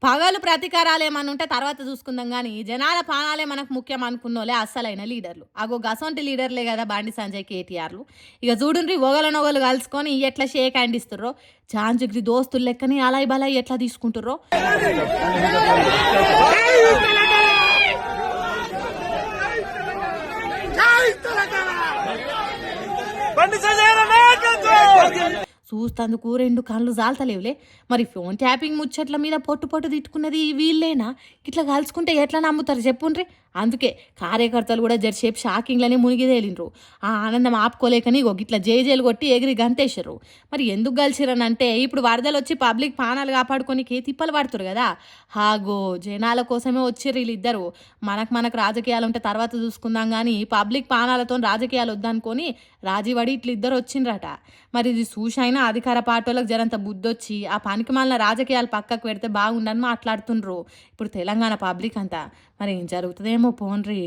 పగలు ప్రతీకారాలు ఏమన్నా ఉంటే తర్వాత చూసుకుందాం గానీ, జనాల ప్రాణాలే మనకు ముఖ్యం అనుకున్నోళ్ళే అస్సలైన లీడర్లు. అగో గసొంటి లీడర్లే గదా! బండి సంజయ్, కేటీఆర్‌లు. ఇగ జూడుండ్రి ఒకళ్ళనొకళ్ళు కలుసుకొని ఎట్లా షేక్ హ్యాండ్ ఇస్తుర్రో, జాన్ జిగ్రి దోస్తులు లెక్కని అలాయ్ బలాయ్ ఎట్లా తీసుకుంటుర్రో. చూస్తందుకు 2 కళ్ళు జాలతలేవులే. మరి ఫోన్ ట్యాపింగ్ ముచ్చట్ల మీద పొట్టు పొట్టు తిట్టుకున్నది వీళ్ళేనా? ఇట్లా కలుసుకుంటే ఎట్లా నమ్ముతారు చెప్పుండ్రి. అందుకే కార్యకర్తలు కూడా జరసేపు షాకింగ్లనే మునిగి తేలిండ్రు. ఆ ఆనందం ఆపుకోలేకని గిట్లా జేజేలు కొట్టి ఎగిరి గంతేశారు. మరి ఎందుకు కలిసిరనంటే ఇప్పుడు వరదలు వచ్చి పబ్లిక్ ప్రాణాలు కాపాడుకోనికి తిప్పలు పడుతురు కదా. హాగో జనాల కోసమే వచ్చిర్రు వీళ్ళిద్దరు. మనకు రాజకీయాలు ఉంటే తర్వాత చూసుకుందాం కానీ పబ్లిక్ ప్రాణాలతో రాజకీయాలు వద్దనుకొని రాజీవడి ఇట్లిద్దరు వచ్చిండ్రట. మరి ఇది చూసైనా అధికార పార్టీలకు జరంత బుద్ధొచ్చి ఆ పనికి మాలిన రాజకీయాలు పక్కకు పెడితే బాగుండని మాట్లాడుతుండ్రు ఇప్పుడు తెలంగాణ పబ్లిక్ అంతా. మరి ఏం జరుగుతుందేమో పోన్రి.